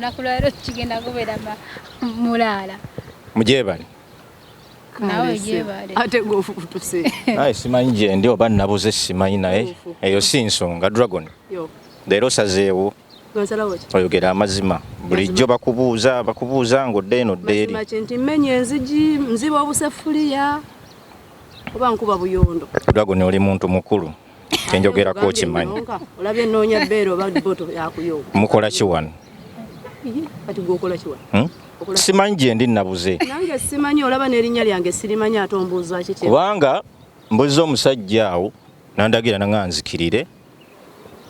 Nakulwero kigenda kubeera mulala. Mujebali. Nawe jebali. Ate gofu kutuse. Ai simanyi je ndi oba nabuze simanyi naye. Eyo si nsonga Dragon. Yo. Leero sazeewo. Gonzala wote. Oyogera amazima. Bulijjo bakubuuza ng'odde eno ddeeri. Mazima nti mmenye enzigi nziba obusefuliya oba nkuba buyondo. Dragon oli muntu mukulu. Kenjogerako kimanyi. Olabye nnoonya bbeero oba boto yakuyo. Mukola ki wano? Kati gwokola ki wano? Simanyi gye ndi nabuze. Nange simanyi olaba n'erinnya lyange sirimanyi ate ombuuza kiki. Kubanga mbuze omusajja awo nandagira nanga nzikirire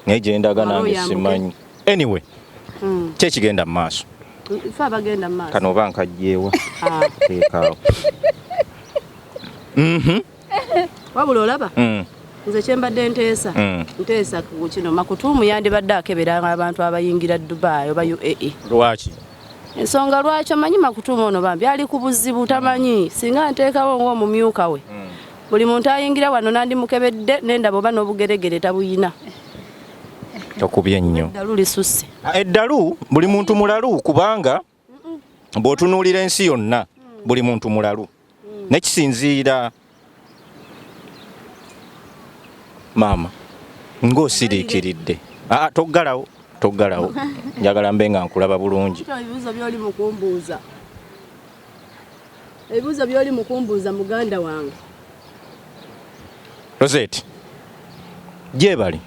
naye gye ndaga nange simanyi. Anyway, kye kigenda mu maaso. Ife abagenda mu maaso. Kano oba nkajjeewa. Teekaawo. Wabula olaba? Nze kyembadde nteesa ku kino Makutuumu yandibadde akebera abantu abayingira Dubai oba UAE. Lwaki? Ensonga lwaki omanyi Makutuumu ono bambi ali ku buzibu tamanyi singa nteekawo ng'omumyuka we. Buli muntu ayingira wano nandi mukebedde n'endaba oba n'obugeregere tabuyina. Tokubye nnyo. Eddalu lisusse. Eddalu buli muntu mulalu kubanga bw'otunuulira ensi yonna buli muntu mulalu. Nekisinziira Mama, ng'osiriikiridde. Toggalawo. Njagala mbe nga nkulaba bulungi. Ebibuuzo by'oli mukumbuuza muganda wange. Rozet, gyebali?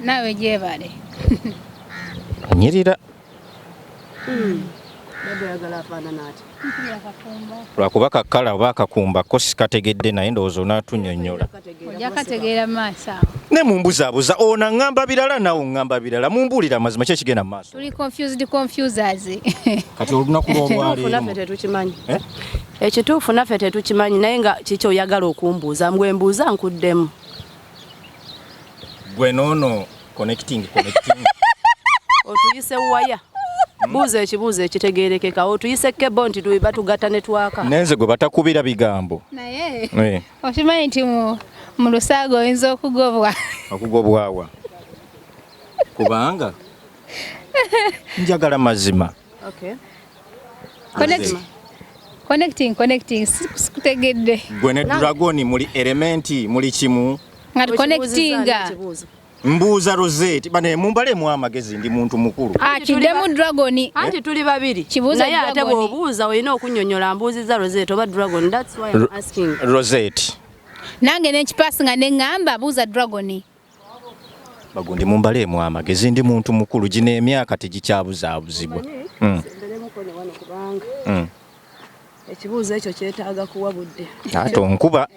Nawe gyebali. anyirira lwakuba kakala oba akakumba ko sikategedde naye ndowooza onaatunnyonnyola ojja kategeera mu maaso awo ne mumbuzaabuza ono aŋŋamba birala nawe oŋŋamba birala mumbuulira amazima ki ekigenda mu maaso tuli confusers kati olunaku lwolwaleero tetukimanyi ekituufu naffe tetukimanyi naye nga kiki oyagala okumbuuza mbwe mbuuza nkuddemu gwe noono connecting otuyise waya buuza ekibuuzo ekitegeerekeka otuyise kebo nti batugatta ne twaka nenze gwe batakubira bigambo naye okimanyi nti mu lusaago oyinza okugobwawa kubanga njagala mazima connecting sikutegedde gwe ne dragoni muli elementi muli kimu nga connectinga mbuuza Rozet bane mumbalemu amagezi ndi muntu mukulu kiddemu dragoni anti tuli babiri naye ate bw'obuuza olina okunnyonnyola mbuuziza Rozet oba dragon that's why I'm asking Rozet nange n'ekipaasi nga neŋŋamba buuza dragoni bagundi mumbalemu amagezi ndi muntu mukulu gino emyaka tegikyabuzaabuzibwa ekibuuzo ekyo kyetaaga kuwa budde ate onkuba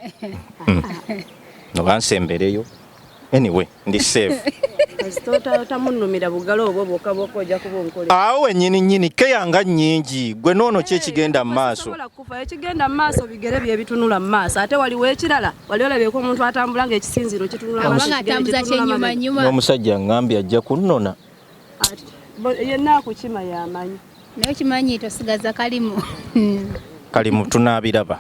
nobansembereyo anyway ndi safe tamunumira bugalo obwo bwokka ojja kuba onkole awo ennyini keyanga nnyingi gwe noono ki ekigenda mu maaso ekigenda mu maaso bigere bye bitunula mu maaso ate waliwo ekirala wali olabyeko omuntu atambula ng'ekisinziiro kitunula atambuza kyenyumanyuma n'omusajja ngambye ajja kunnona yenna akukima yamanyi naye okimanyi tosigaza kalimu tunaabiraba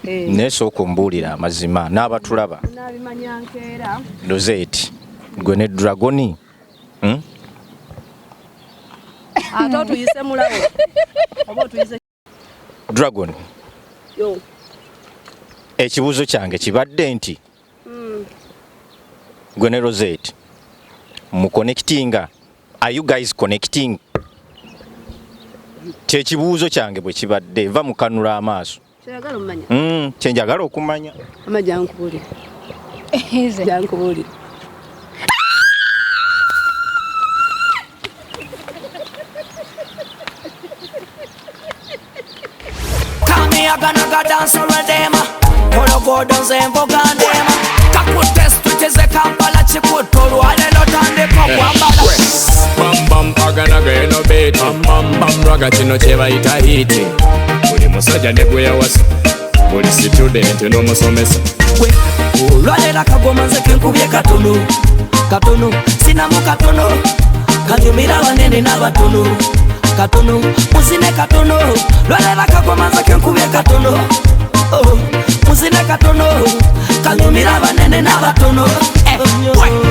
naye sooka ombuulira amazima n'abatulaba Rozet gwe ne dragoni ate otuyise mulabo oba otuyise dragon ekibuuzo kyange kibadde nti gwe ne Rozet mu connectinga are you guys connecting kyekibuuzo kyange bwe kibadde va mukanula amaaso kyenjagala okumanya ama jankubuulira Aganaga dance redema Kologodo nzembo gandema Kakutestu cheze kampala chikutulu Alelo tande kwa kwambala Bam bam aganaga eno beti Bam bam raga chino cheba ita hiti Uli musaja negwe ya wasi Uli student no musomesa Ulwalela kagoma nze kenkubye katono Sinamu katono Kanyumira wanene na batono Katono, muzine katono Lwalela kagoma nze kenkubye katono Muzine katono Kanyumira banene na batono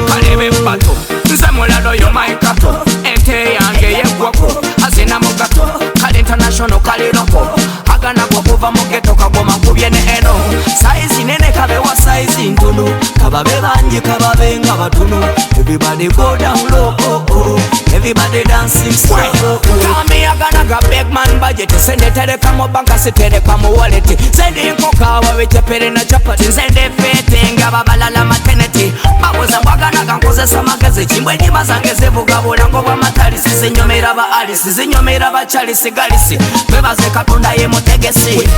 Kalebe mbato Nze mulalo yo maikato Ente yange yegwako Hazina mugato Kali international kali loko Agana kwa kuva mugeto kagoma kubye ne eno Saizi nene kabewa saizi ntono Kababe banji kababe nga batono Everybody go down low Everybody dancing slow Kami aganaga big man budget Sende tereka mo banka se tereka mo wallet Sende nkokawa weche pere na chapati Sende fete nga babalala maternity Bawoza mbwaganaga nkozesa magezi Chimbwe njima zange zevuga bolango bwa matali Sizinyomera ba ali, sizinyomera ba chali sigalisi Bebaze katonda ye mutegesi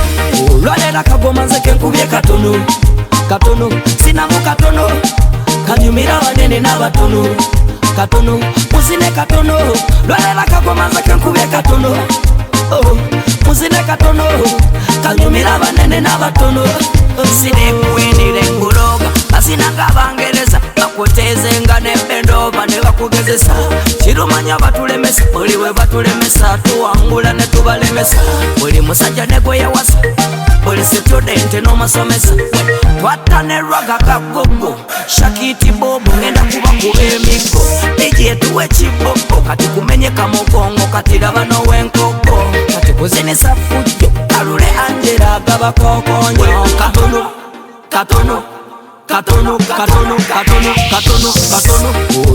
Lwalela kagoma nze kenkubye katono Sinamu katono Kanyumira wanene na batono Katono, muzine katono Lwalela kagoma nze kenkubye katono Muzine katono Kanyumira banene na batono Sine kuinire nguloga Asinanga bangereza Bakuteze nga nebendova ne bakugezesa Chirumanya batulemesa Uliwe batulemesa Tuwangula ne tubalemesa Uli musajja negwe ya wasa Uli student no masomesa Twatane raga kagogo Shakiti bobo Ngenda kuba kubemiko Ije tuwe chibobo Kati kumenye kamogongo Kati labano wenkoko Kati kuzinisa fujo Kalule anjera gaba kokonyo Katono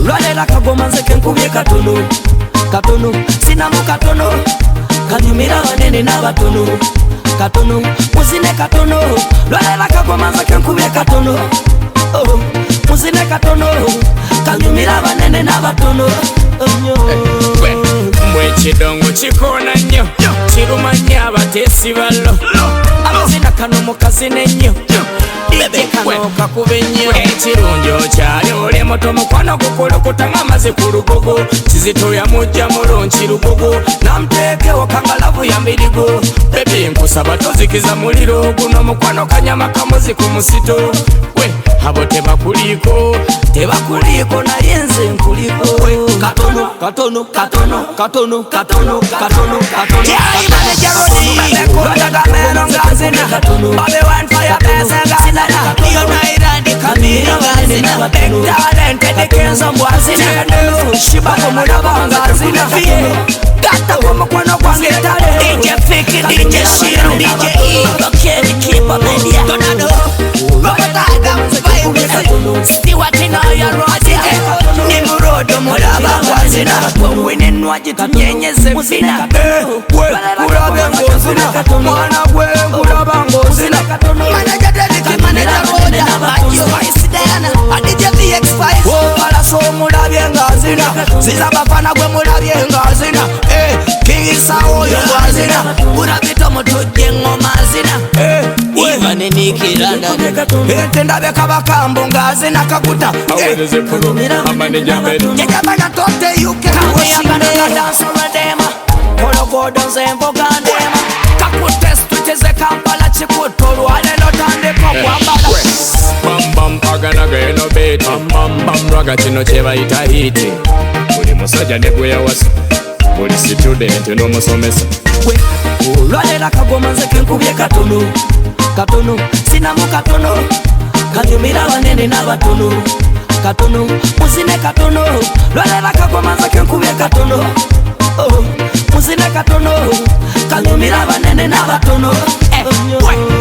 Lwalela kagoma nze kenkubye katono Sinamu katono Kanyumira banene na batono Katono, muzine katono Lwalela kagoma nze kenkubye katono Muzine katono Kanyumira banene na batono Mwekidongo kikoona nnyo kiruma nnyo abateesi ballo amazina kano mukazi n'ennyo DJ kano kakube nnyo ekirungi okyali oli moto mukwano gukulukuta ng'amaze ku lugogo Kizito yamujja mulungi lugogo namuteekewo kangalavu ya mbirigo bebi nkusaba tozikiza muliro guno mukwano kanyama kamuzi ku musito we abo tebakuliko naye nze nkuliko katono katono katono katono katono katono katono Gata womukwano gwange tale DJ Fiki, DJ Shiro, DJ E Bakeri, Kipa, Media Donado Robert Adams, Stewart Inoya Rozi Nimurodo mulaba ngazina Wine nwaji tunyenyeze mzina Kulabe ngozina Mwana gwe kulaba ngozina Manager Dediki, Manager Roda Spice Diana, DJ VX5 Palaso mulabye ngazina Ziza bafana gwe mulabye ngazina Kingisa oyo ngazina Urabito mutuje ngomazina Ivane nikiranda Ente ndabe kabakambo ngazina kakuta Aweleze pulu amane jambere Jekabana tote yuke Kawiyagana kadansa redema Kolo godonze mbogandema Kakutes tucheze kampala chikuto Lwalelo tande pokwambala Bam bam aganaga eno beti Bam bam raga chino cheba itahiti Buli musajja ne gwe yawasa Buli student n'omusomesa olwalera kagoma nze kenkubye katono katono sinamu katono kanyumira abanene n'abatono katono muzine katono lwalera kagoma nze kenkubye katono muzine katono kanyumira abanene n'abatono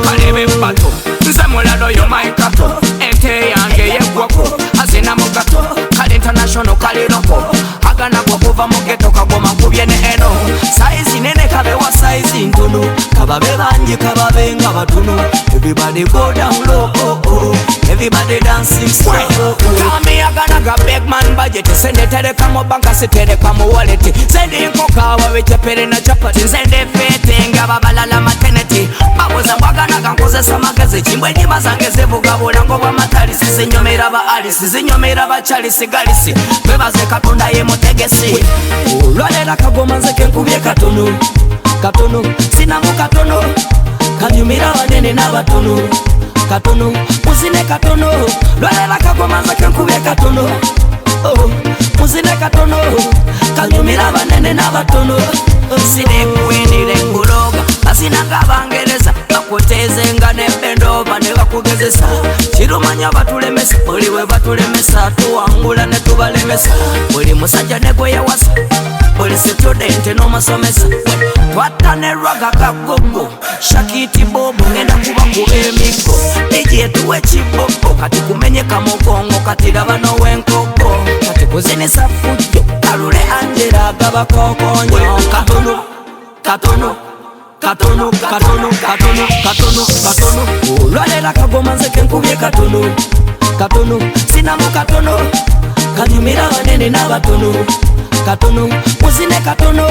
kalebe bato nze mulalo yo maikato ente yange yeggwako azina mu gato kali international kali loko agana kuva mu ghetto kagoma kubye ne eno size nene kabewa size ntono kababe banji kababe nga batono everybody go down low everybody dancing slow kami agana ga big man budget sende tereka mu banka sitereka mu wallet sende nkokawa wechepere na chapati sende fete nga babalala maternity babuza mbagana gankozesa magezi chimbwe nyima zange zivuga bulango bwa matali sizinyomera ba alisi zinyomera ba chalisi galisi bebaze katonda ye mutegesi olwalera kagoma nze kenkubye katono katono sinamu katono kanyumira abanene n'abatono katono muzine katono lwalera kagoma nze kenkubye katono muzine katono kanyumira abanene n'abatono sine kuwendire kuloga asinanga abangereza bakutezenga nebendova ne bakugezesa kirumanya batulemesa buli we batulemesa tuwangula ne tubalemesa buli musajja ne gwe yawasa buli student n'omusomesa twatta ne raga kagogo shakiti bobo ngenda kuba kuba emiko ije tuwe kibobo kati kumenyeka mugongo kati laba nowenkoko kati kuzinisa fujjo kalule anjera gabakokonyo katono katono katono katono katono katono katono olwalera kagoma nze kenkubye katono katono sinamu katono kanyumira abanene n'abatono katono muzine katono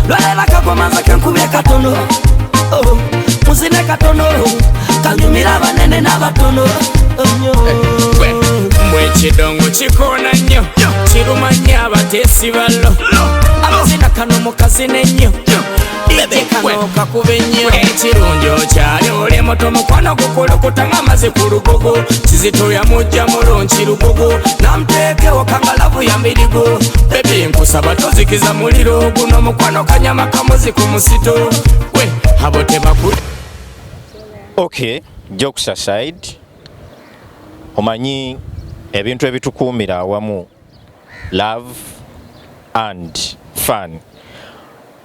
lwalera kagoma nze kenkubye katono muzine katono kanyumira abanene n'abatono mwekidongo kikoona nnyo kiruma nnyo abateesi ballo amazina kano mukazi n'ennyo DJ kano kakube nnyo ekirungi okyali oli moto mukwano gukulukuta ng'amaze ku lugogo Kizito yamujja mulungi lugogo namuteekewo kangalavu ya mbirigo bebi nkusaba tozikiza muliro guno mukwano kanyama kamuzi ku musito we abo tebakuli Okay, jokes aside omanyi ebintu ebitukuumira awamu love and fun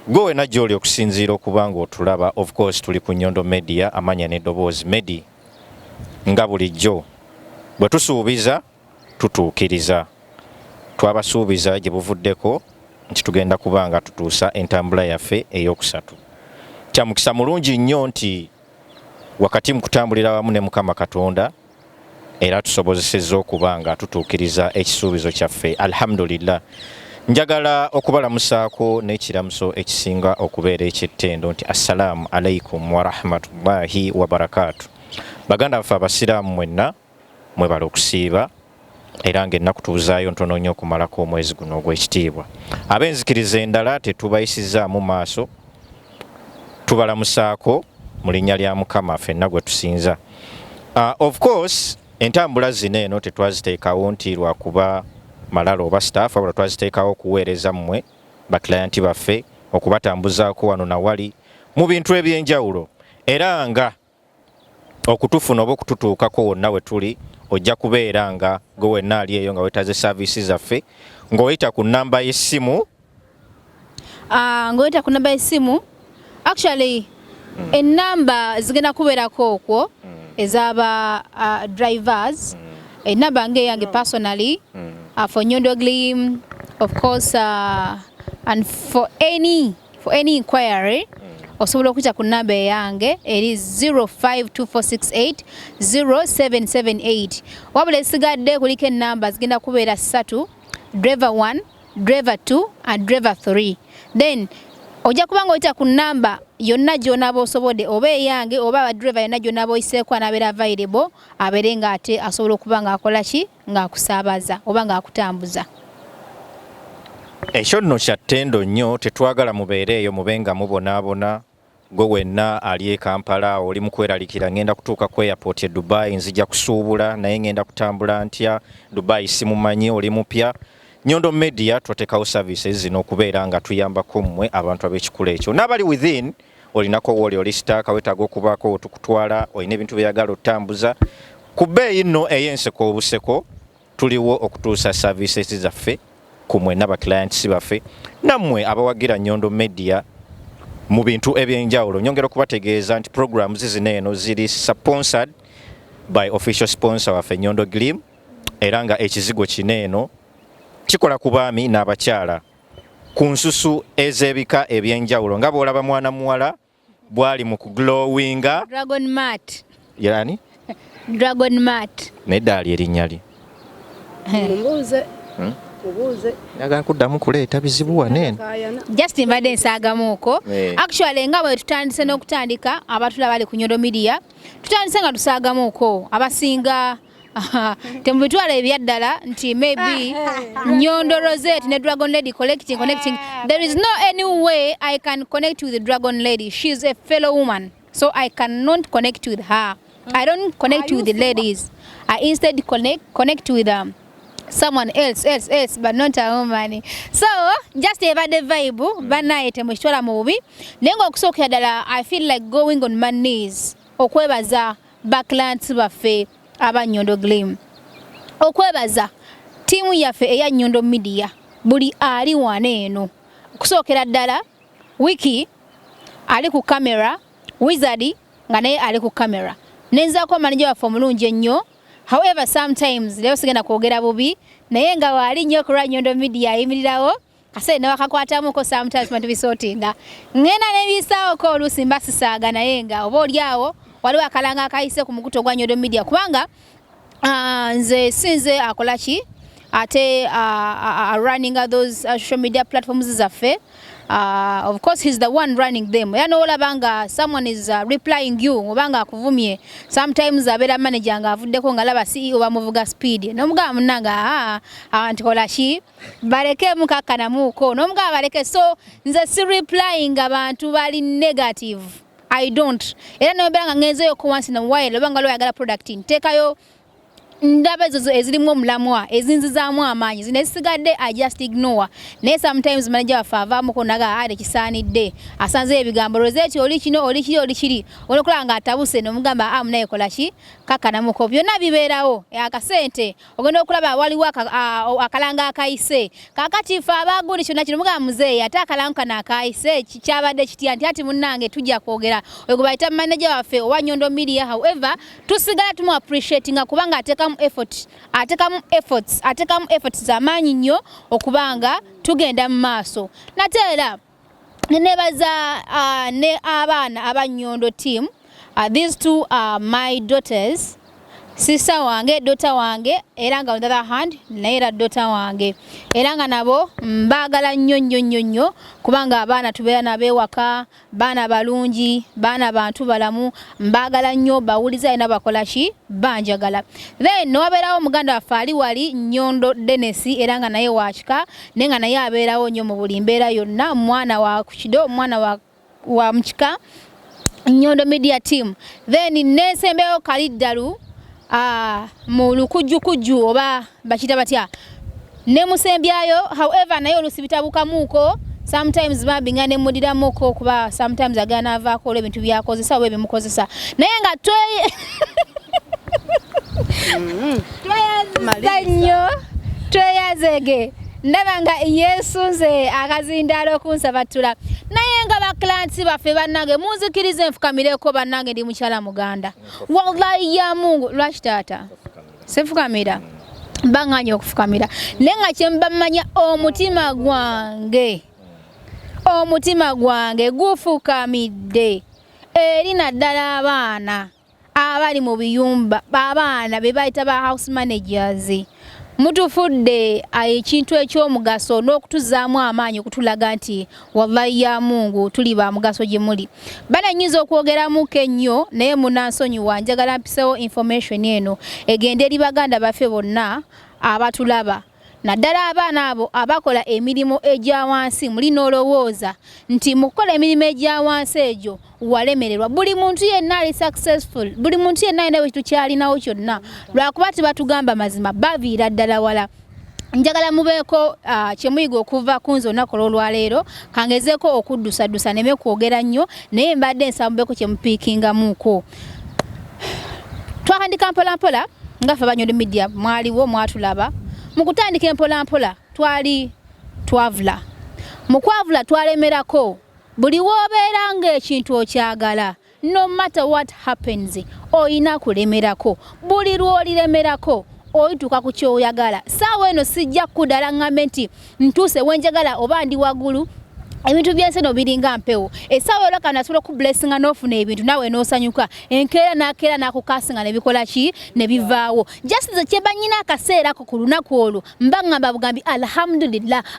Gowe na joli okusinziira okubanga otulaba of course tuli ku Nyondo Media amanya n'eddoboozi Medi nga bulijjo bwe tusuubiza tutuukiriza twabasuubiza gye buvuddeko nti tugenda kubanga tutuusa entambula yaffe ey'okusatu kya mukisa mulungi nnyo nti wakati mu kutambulira wamu ne Mukama Katonda era tusobozesezza okubanga tutuukiriza ekisuubizo kyaffe alhamdulillah Njagala okubalamusaako n'ekiramuso ekisinga okubeera eky'ettendo nti assalamu alaikum wa rahmatullahi wa barakatuh. Baganda baffe abasiraamu mwenna mwebala okusiiba era ng'ennaku tuzaayo ntono nnyo okumalako omwezi guno ogw'ekitiibwa. Ab'enzikiriza endala tetubayisizaamu maaso, tubalamusaako mu linnya lya Mukama ffenna gwe tusinza. Of course entambula zino eno tetwaziteekawo nti lwakuba malalo oba staff wabula twaziteekawo okuweereza mmwe baklayanti baffe okubatambuzaako wano nawali mu bintu eby'enjawulo era nga okutufuna oba okututuukako wonna we tuli ojja kubeera nga gwe wenna ali eyo nga weetaze services zaffe ng'oyita ku nnamba y'essimu ng'oyita ku namba y'essimu actually ennamba zigenda kubeerako okwo ez'aba drivers ennamba ng'eyange personally for Nyondo Glim, of course, and for any inquiry, osobola okuita ku namba eyange eri 0524680778. Wabula esigadde kuliko ennamba zigenda kubeera 3, driver 1, driver 2 and driver 3. Then ojja kubanga oyita ku namba yonna gy'onaaba osobodde oba eyange oba abadriver yonna gy'onaaba oyiseeko anabeera available abeere ng'ate asobola okuba ng'akola ki ng'akusaabaza oba ng'akutambuza. Ekyo nno kya ttendo nnyo, tetwagala mubeere eyo mube nga mubonaabona gwe wenna ali e Kampala oli mu kweralikira ngenda kutuuka ku airport e Dubai nzija kusuubula naye ngenda kutambula ntya Dubai simumanyi oli mupya. Nyondo Media twateekawo services zino okubeera nga tuyambako mmwe abantu ab'ekikula ekyo n'abali within olinako wooli oli sitaaka weetaaga okubaako tukutwala olina ebintu byeyagala otambuza ku bbeeyi nno ey'enseko obuseko tuliwo okutuusa services zaffe ku mwenna baklayantisi baffe nammwe abawagira Nyondo Media mu bintu eby'enjawulo. Nyongera okubategeeza nti programs zino eno ziri sponsored by official sponsor waffe Nyondo Glim era nga ekizigo kino eno kikola ku baami n'abakyala ku nsusu ez'ebika eby'enjawulo nga bw'olaba mwana muwala bwali mu kuglowinga Dragon Mat. Yani? Dragon Mat. Neddaali erinnya lye. Mbuuze. Ubuuze. Naga nkuddamu kuleeta bizibu waneeno. Just mbadde nsaagamuuko. Actually nga bwe tutandise n'okutandika abatulaba bali ku Nyondo Media tutandise nga tusaagamuuko abasinga temubitwala ebyaddala nti maybe Nyondo Rozet ne Dragon Lady connecting. There is no any way I can connect with the Dragon Lady. She's a fellow woman, so I cannot connect with her. I don't connect with the ladies. I instead connect with someone else, but not a woman. So just about the vibe, banaye temwitwala mu bubi. Nengo okusookera ddala I feel like going on my knees okwebaza backlands baffe aba Nyondo Glim, okwebaza tiimu yaffe eya Nyondo Media buli ali waneeno okusookera ddala Wiki ali ku kamera, Wizard nga naye ali ku kamera, nenzaako manager waffe omulungi ennyo. However sometimes leo sigenda kwogera bubi naye nga wali nnyo ku Nyondo Media ayimirirawo kase ne wakakwatamuko sometimes matu bisotinga ngena nebisaawo ko oluusi mbasisaaga naye nga oba oliawo waliwo akalanga akayise ku mukuto gwa Nyondo Media kubanga nze sinze akola ki ate running those social media platforms zaffe. Of course he's the one running them. Ya no olabanga someone is replying you obanga akuvumye sometimes abera manager nga avuddeko nga laba CEO bamuvuga speed nomuga munanga antikola ki baleke mukakana muko nomuga baleke so nze si replying abantu bali negative. I don't. Era no banga ngezeyo ko once in a while obanga lo yagala product ntekayo ndaba ezo ezirimu omulamwa ezinzizaamu amaanyi zino ezisigadde I just ignore. Naye sometimes manager waffe avaamuko naga ate kisaanidde asanze ebigambo Rozet oli kino oli kiri olwokulaba nga atabuse nomugamba amunaye kola ki kakanamuko byonna bibeerawo akasente ogenda okulaba waliwo akalanga akayise kakati fe abaguli kyonna kino mugamba muzeeyi ate akalangu kano akayise kyabadde kitya nti ati munnange tujja kwogera oyo gwe bayita manager waffe owa Nyondo Media. However tusigala tumu appreciatinga kubanga atekamu efforts z'amaanyi nnyo okubanga tugenda mu maaso. Nate era nebaza ne abaana aba Nyondo team. These two are my daughters. sister wange dota wange era nga on the other hand naira dota wange era nga nabo mbagala nnyo kubanga abaana tubeera nabewaka baana balungi baana bantu balamu mbagala nnyo bawuliza ina bakola ki banjagala then nobeerawo muganda waffe ali wali Nyondo Denesi era nga naye wakika nenga naye abeerawo nnyo mu buli mbeera yonna mwana wa kukido mwana wa mchika Nyondo Media team then nesembeyo kaliddalu mu lukujju oba bakita batya ne musembyayo however nayo lusibitabukamuko sometimes babinga ne mudiramuko kuba sometimes agana avaako ole bintu byakozesa oba bimukozesa naye nga tweyazege ndabanga Yesu nze akazindalo kunsabatula naye nga baklansi baffe bannange munzikirize nfukamireko bannange ndi mukyala muganda wallahi ya Mungu lwaki taata sefukamira banganya okufukamira nenga kyembamanya omutima gwange gufukamidde eri naddala abaana abali mu biyumba abaana be bayita ba house managers mutufudde ekintu ekyomugaso n'okutuzaamu amaanyi okutulaga nti wallahi ya Mungu tuli ba mugaso gye muli bananyiza okwogeramuko ennyo naye munansonyiwa njagala mpisewo information eno egende eri baganda baffe bonna abatulaba naddala abaana abo abakola emirimu egya wansi muli n'olowooza nti mukola emirimu egya wansi egyo walemererwa buli muntu yenna ali successful buli muntu yenna alina bwe tukyalinawo kyonna lwakuba tebatugamba mazima baviira ddala wala njagala mubeeko kyemuyiga okuva ku nze olunaku olwaleero kangezeeko okuddusaddusa neme kwogera nnyo naye mbadde nsaba mubeeko kyemupiikingamuuko twakandika mpolampola nga ffe Nyondo Media mwaliwo mwatulaba mukutandika empolampola twali twavula mukwavula twalemerako buli wobeera ng'ekintu okyagala no matter what happens oyina kulemerako buli lwoliremerako oyituuka ku kyoyagala saawa eno sijja kudala ngambe nti ntuuse wenjagala oba ndi waggulu ebintu byense no biringa mpewo esawa olaka nasobola ku blessinga n'ofuna ebintu nawe n'osanyuka enkeera n'akeera n'akukasinga ne bikola ki ne bivaawo just ze kyebanyina akaseera ko ku lunaku olwo mba ngamba bugambi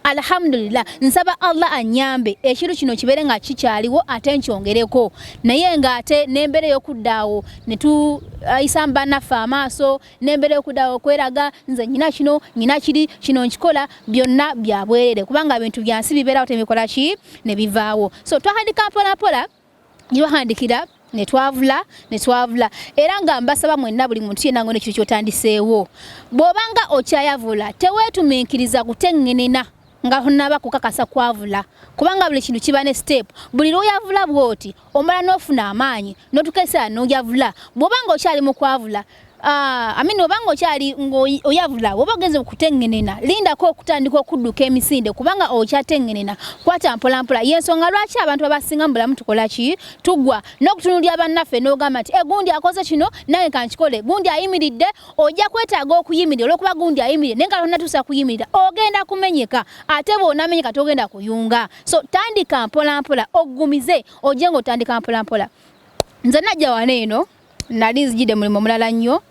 alhamdulillah nsaba Allah anyambe ekintu kino kibeere nga kikyaliwo ate nkyongereko naye ng'ate n'embeera y'okuddaawo ne tuyisamba naffe amaaso n'embeera y'okuddaawo okweraga nze nyina kino nyina kiri kino nkikola byonna bya bwerere kubanga ebintu byansi bibeerawo temikola ki ne bivaawo so twahandika mpolampola gyebahandikira ne twavula era nga mbasaba mwenna buli muntu yenna ngone kiro kyotandiseewo bw'obanga okyayavula teweetumiikiriza kutengenena nga honaba kukakasa kwavula kubanga buli kintu kiba ne step buli lwoyavula bwoti omala n'ofuna amaanyi n'otukesa n'oyavula bw'obanga okyali mu kwavula obanga okyali oyavula oba ogenze okutengenena lindako okutandika okudduka emisinde kubanga okyatengenena kwata mpolampola yensonga lwaki abantu abasinga mu bulamu tukola ki tugwa n'okutunulira bannaffe n'ogamba nti gundi akoze kino nange kankikole gundi ayimiridde ojja kwetaaga okuyimirira olwokuba gundi ayimiridde naye nga tonatuusa kuyimirira ogenda kumenyeka ate bw'onamenyeka togenda kuyunga so tandika mpolampola oggumize ojje ng'otandika mpolampola nze najja wano eno nali nzijidde mulimu mulala nnyo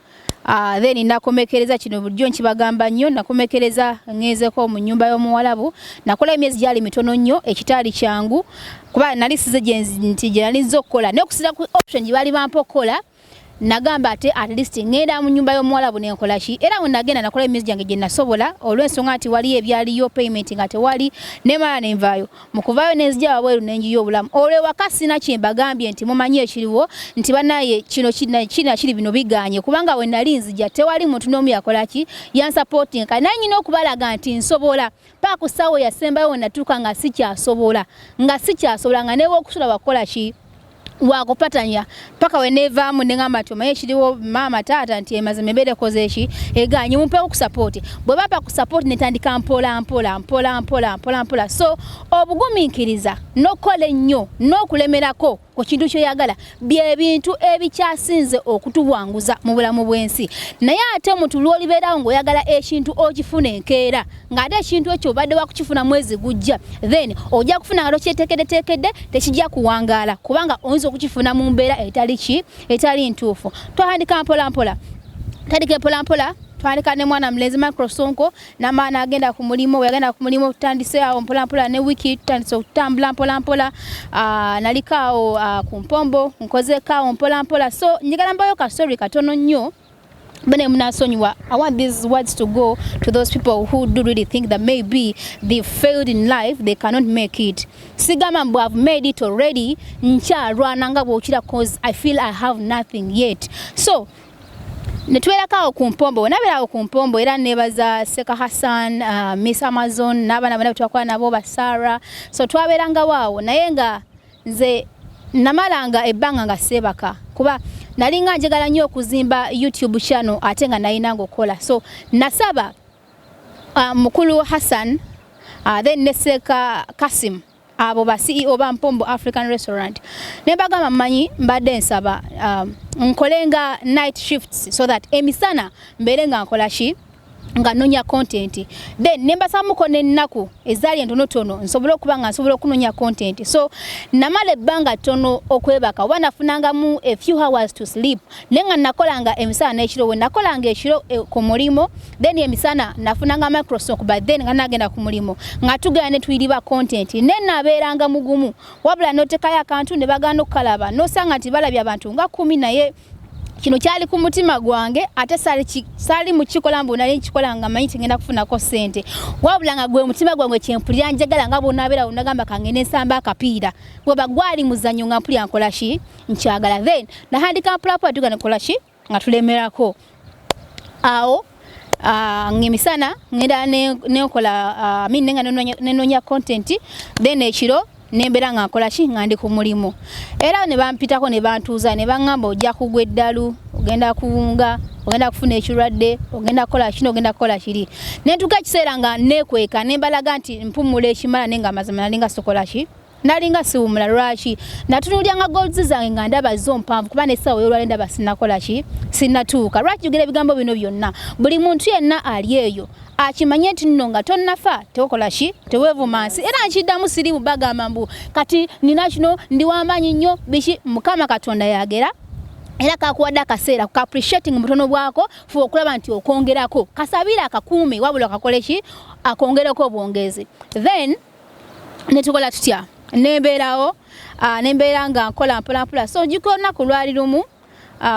then nakomekereza kino bulijjo nkibagamba nnyo nakomekereza ngezeko mu nnyumba y'omuwalabu nakola emyezi gyali mitono nnyo ekitaali kyangu kuba nali size nti gye nali nza okukola n'okusira ku option gye baali bampa okukola nagamba ate at least ngenda mu nnyumba y'omuwalabu nenkola ki era bwe nagenda nakola emyezi gyange gye nasobola olw'ensonga nti waliyo ebyaliyo payment nga tewali nemala nenvaayo mu kuvaayo nenzija wabweru nenjiyo obulamu olw'ewaka sina kye mbagambye nti mumanyi ekiriwo nti banaye kino kiri bino biganye kubanga we nali nzija tewali muntu n'omu yakola ki yansupporting kale naye nyina okubalaga nti nsobola paka ku ssaawa yasembayo we natuuka nga sikyasobola nga newe okusula wakukola ki wakupatanya paka wenevaamu nengamba ati omaye kiriwo mama taata nti emazima ebeere koze eki eganye mumpewo kusupport bwe bapa kusupport netandika mpola so obugumiikiriza n'okukola ennyo n'okulemerako ku kintu kyoyagala bye bintu ebikyasinze okutuwanguza mu bulamu bw'ensi naye ate omuntu lw'olibeerawo ng'oyagala ekintu okifuna enkeera ng'ate ekintu ekyo obadde wakukifuna mwezi gujja then ojja kufuna nga tokyeteekeddeteekedde tekijja kuwangaala kubanga oyinza okukifuna mu mbeera etali ntuufu twahandika mpolampola tandike mpola mpola twaleka ne mwana mlezi Microsonko namana agenda ku mulimo we agenda ku mulimo tutandise awo mpola mpola ne wiki tutandise okutambula mpola mpola nalikao ku mpombo nkoze kao mpola mpola so njagala mbayo ka story katono nnyo bene munasonyiwa. I want these words to go to those people who do really think that maybe they failed in life, they cannot make it. Sigama mbu have made it already ncha rwananga bwokira cause I feel I have nothing yet. So netwelaka ku mpombo nabera ku mpombo era nebaza Seka Hassan Miss Amazon nabana bana twakola nabo basara so twaberanga waawo naye nga nze namalanga ebbanga nga sebaka kuba nalinga njagala nnyo okuzimba YouTube channel ate nga nayinanga okola so nasaba mukulu Hassan then neseka Kasim abo ba CEO ba Mpombo African Restaurant nebagamba manyi mbadde nsaba nkolenga night shifts so that emisana mberenga nkola shi nga nonya content then nembasamuko nennaku ezali entonotono nsobola okubanga nsobola okunonya content so namale banga tono okwebaka wanafunanga mu a few hours to sleep nenga nakolanga emisana n'ekiro we nakolanga ekiro ku mulimo then emisana nafunanga Microsoft but then nga nagenda ku mulimo nga tugenda ne tuyiriba content nenna abeeranga mugumu wabula notekayo akantu ne bagano kalaba no sanga nti balabya abantu nga 10 naye kino kyali ku mutima gwange ate sali mu kikolambo nali nkikolanga manyi ngenda kufuna ko sente wabula nga gwe mutima gwange kyempulira njagala nga bonabera unagamba kangene nsamba akapiira gwe bagwali muzanyo nga mpulira nkola shi nkyagala then na handika plapa tugana nkola shi nga tulemerako awo ngemisana ngenda ne nkola nenga nenonya content then ekiro nembera nga nkola shi ngandi ku mulimo era ne bampitako ne bantuuza ne bangamba ojja kugwa eddalu ogenda kuwunga ogenda kufuna ekirwadde ogenda kola kino ogenda kola kiri nentuka kiseera nga nekweka nembalaga nti mpumula ekimala nenga amazima nalinga sokola shi nalinga siwumula lwaki natunulya nga golds zange nga ndaba zo mpanvu kuba nesawo yolwale ndaba sinakola ki sinatuuka lwaki jogera ebigambo bino byonna buli muntu yenna ali eyo akimanye nti nno nga tonnafa tekola ki tewevumansi era nkiddamu siri bugamba mbu kati nina kino ndi w'amaanyi nnyo biki Mukama Katonda yagera era kakuwadde akaseera ku appreciating mutono bwako fu okulaba nti okongerako kasabira akakuume wabula kakole ki akongerako obwongezi then netukola tutya nembeerawo nembeera nga nkola mpola so jikona ku lwali lumu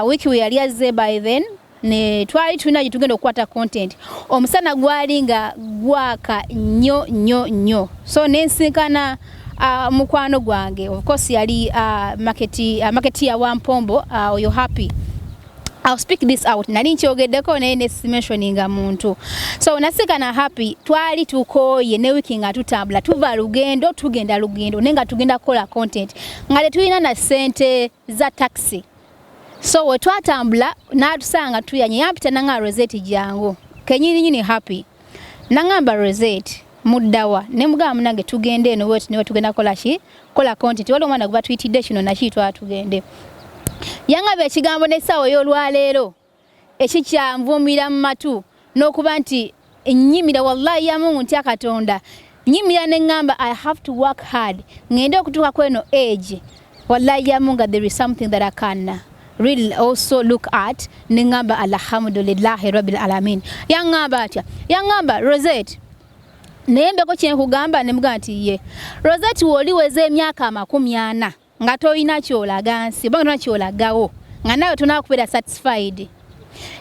wiki we yali azze by then ne twali tulina gitugenda okukwata content omusana gwali nga gwaka nnyo so nensinkana mukwano gwange of course yali market ya Wampombo oyo happy I'll speak this out nali nchogeddeko ne mentioninga muntu so nasikana happy twali tukoye ne wiki nga tutambula tuva lugendo tugenda lugendo nenga tugenda kola content ngale tulina na sente za taxi so we twatambula natusanga tuyanye yapita nanga Rozet jangu kenyini nyini happy nangamba Rozet muddawa ne mugamba nange tugende eno wetu ne tugenda kola content walo mwana kuba tweetide kino nakitwa tugende yangabe ekigambo nesawo y'olwaleero ekikyanvumira mu matu n'okuba nti nnyimira wallahi ya Mungu ntya Katonda nnyimira ne ngamba I have to work hard ngende okutuuka kweno age wallahi ya Mungu there is something that I can really also look at ne ngamba alhamdulillahi rabbil alamin yangamba atya yangamba Rozet nembeko kyenkugamba ne mugamba nti ye Rozet woliweze emyaka 40 nga toyina kyolaga nsi banga tona kyolagawo nga nawe tunakubeera satisfied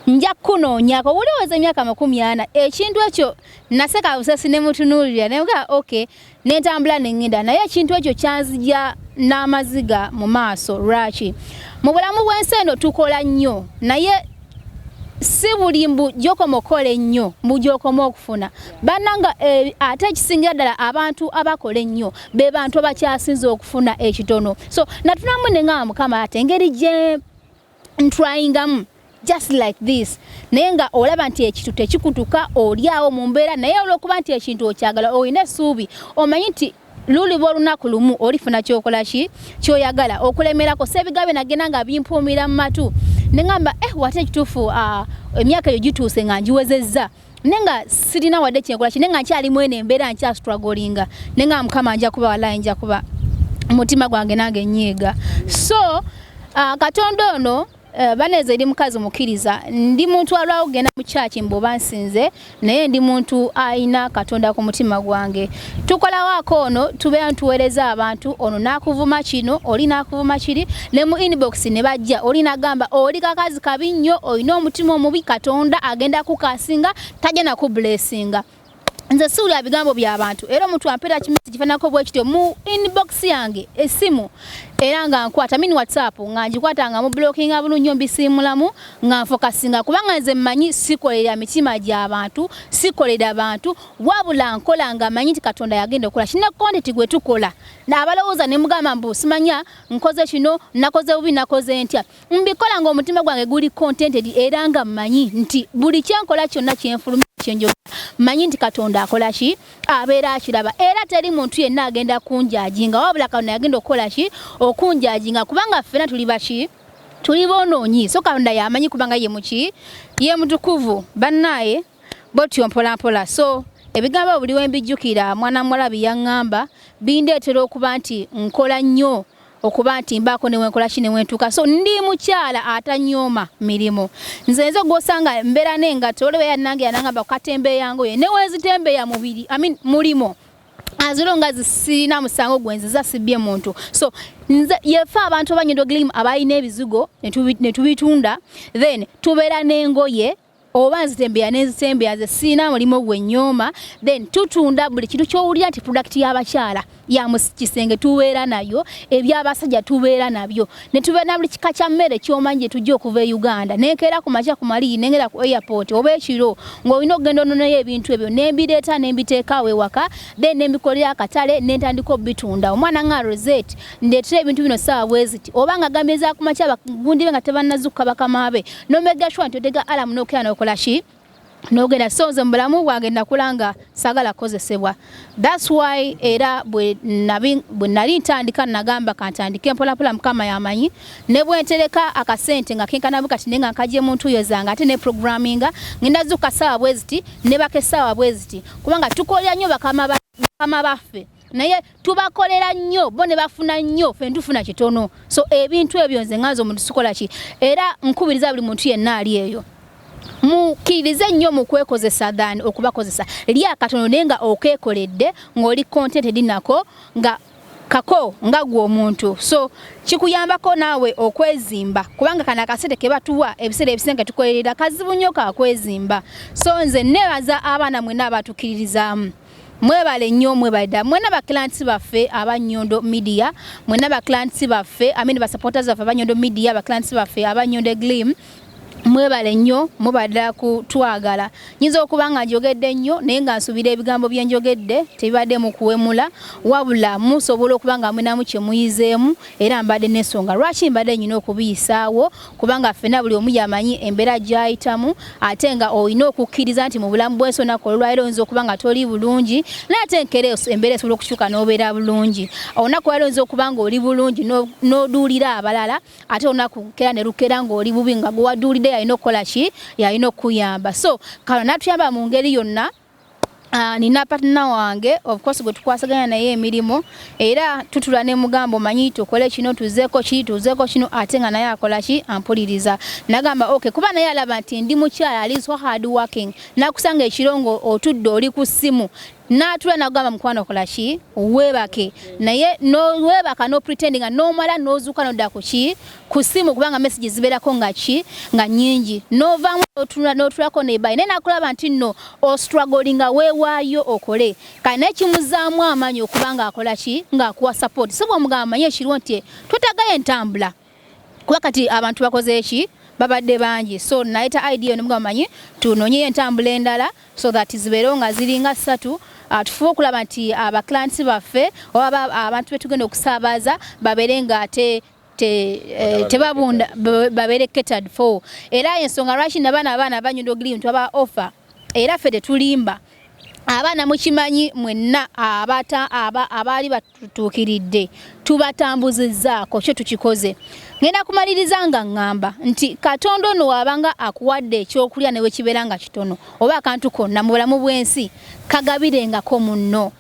nja kunoonyako woliweze emyaka 40 ekintu ekyo naseka busesi ne mutunuulira ne muga okay nentambula nengenda naye ekintu ekyo kyanzija n'amaziga mu maaso lwaki mu bulamu bw'ensi eno tukola nnyo naye si buli mbu gy'okoma ennyo mu gy'okoma okufuna bannanga ate ekisingira ddala abantu abakola ennyo be bantu abakyasinza okufuna ekitono so natunamu ne nga Mukama ate engeri gye ntryingamu just like this naye nga olaba nti ekintu tekikutuka oliawo mu mbeera naye olw'okuba nti ekintu okyagala olina essuubi omanyi nti luliba olunaku lumu olifuna kyokola ki kyoyagala okulemerako sebigabe nagenda nga bimpuumira mu matu nengamba wate ekituufu emyaka eyo gituuse nga ngiwezezza nenga sirina wadde kyenkola ki nenga nkyalimu eno embeera nkya strugglinga nenga Mukama nja kuba walayi nja kuba mutima gwange nange nyiiga so Katonda ono baneze ndi mukazi mukiriza ndi muntu alwawo genda mu church mboba nsinze naye ndi muntu aina Katonda ku mutima gwange tukola wako ono tubeera ntuweereza abantu ono nakuvuma kino oli nakuvuma kiri ne mu inbox ne bajja oli nagamba oli kakazi kabi nnyo olina omutima omubi Katonda agenda kukasinga tajja na ku blessinga nze suli abigambo by'abantu era omuntu ampera kimesi kifanako bwe kityo mu inbox yange esimu era nga nkwata mini WhatsApp nga njikwata nga mu blocking abulunyo mbisimulamu nga focusinga kubanga nze mmanyi sikolera mitima gy'abantu sikolera abantu wabula nkola nga manyi Katonda yagenda okola kina content gwe tukola n'abalowooza ne mugamba mbu simanya nkoze kino nakoze bubi nakoze ntya mbikola nga omutima gwange guli contented era nga mmanyi nti buli kyenkola kyonna kyenfulumya kyenjoga manyi nti Katonda akola ki abeera akiraba era teri muntu yenna agenda kunjajinga wabula Katonda yagenda okola ki okunjajinga kubanga ffena tuli baki tuli bonoonyi so Katonda yamanyi kubanga ye muki ye mutukuvu bannaye botyo mpola mpola so ebigambo buli wembijjukira mwana mwalabi yaŋŋamba bindeetera okuba nti nkola nnyo okuba nti mbaako ne wenkola kine wentuuka so ndi mukyala atanyoma mirimu nzenze gwosanga mbeera n'engato olwe yannange yanangamba kukatembeeyango ye newezitembeeya mubiri mulimo azilonga zisina musango gwenziza sibye muntu so nze yefa abantu abanyindo glimu abayina ebizigo ne tubitunda then tubeera n'engoye oba nzitembeya n'ezitembeya ze sina mulimo gwennyoma then tutunda buli kintu ky'owulira nti product y'abakyala ya kisenge tubeera nayo ebyabasajja tubeera nabyo ne tubeera na buli kika kya mmere ky'omanyi tujja okuva e Uganda nenkera ku makya ku mali nengera ku airport oba ekiro ng'olina okugenda ononayo ebintu ebyo nembireeta nembiteeka awo ewaka then nembikolera akatale nentandika obitunda omwana nga Rozet ndeetera ebintu bino saawa bweziti oba nga gambeza ku makya bagundi nga tebannazukka bakamabe nomega shwa ntotega alamu n'okera n'okola ki nogenda sonze mbulamu bwange nakulanga sagala kozesebwa that's why era bwe nali ntandika nagamba kantandike mpola mukama yamanyi ne bwentereka akasente nga kenkana bukati nenga nkaje muntu yozanga ate ne programminga ngenda zuka sawa bweziti ne bakesawa bweziti kubanga tukolera nnyo bakama baffe naye tubakolera nnyo bo ne bafuna nnyo fe ndufuna kitono so ebintu ebyo nze ngazo muntu sikola ki era nkubiriza buli muntu yenna ali eyo mukirize nnyo mu kwekozesa dani okubakozesa lya katono nenga okekoledde ng'oli contented nako nga kako nga gwo omuntu so kikuyambako naawe okwezimba kubanga kana kasete ke batuwa ebiseera ebisenga tukolerera kazibu nnyo ka kwezimba so nze nebaza abaana mwena abatukiririzaamu mwebale nnyo mwebada mwena ba clients baffe aba Nyondo Media mwena ba clients baffe ba supporters baffe aba Nyondo Media ba clients baffe aba Nyondo Glim mwebale nnyo mubadde kutwagala nyinza okubanga njogedde nnyo naye nga nsubira ebigambo bye njogedde tebibadde mu kuwemula wabula musobola okubanga mwenamu kye muyizeemu era mbadde n'ensonga lwaki mbadde nyina okubiyisaawo kubanga ffenna buli omu yamanyi embeera gy'ayitamu ate nga olina okukkiriza nti mu bulamu bw'ensonako olwaliro oyinza okuba nga toli bulungi naye ate nkera embeera esobola okukyuka n'obeera bulungi olunaku olwaliro oyinza okuba nga oli bulungi n'oduulira abalala ate olunaku nkera ne lukera ng'oli bubi nga gwe waduulidde yalina okukola ki yalina okuyamba so kano natuyamba mu ngeri yonna nina partner wange of course gwe tukwasaganya naye emirimu era tutula ne mugambo manyi tukole kino tuzeeko kino ate nga naye akola ki ampuliriza nagamba okay kuba naye alaba nti ndi mukyala ali so hard working nakusanga ekirongo otudde oli ku ssimu natula nagamba mukwano okola ki webake naye no webaka no pretending no mala nozuka no dakuki ku ssimu kubanga messages ziberako nga ki nga nyingi no vamu notulako ne bayi nena akulaba nti no o struggling weewaayo okole kana kimuzaamu amanyi okubanga akola ki nga akuwa support sibwo mugamba manye ekirwo nti tutagaye entambula kuba kati abantu bakoze eki babadde bangi so naita idea ne mugamba manyi tunonye entambula endala so that zibeero nga ziringa 3 tufuba okulaba nti aba clients baffe oba abantu betugenda okusaabaza babeere nga tebabunda babeere catered for era ensonga lwaki abaana abanyondo Glim twaba offer era ffe tetulimba abaana mukimanyi mwenna abaali batutuukiridde tubatambuzizaako kyo tukikoze ngenda kumaliriza nga ngamba nti Katonda ono wabanga akuwadde ekyokulya newe kibeera nga kitono oba akantu konna mu bulamu bw'ensi kagabirengako munno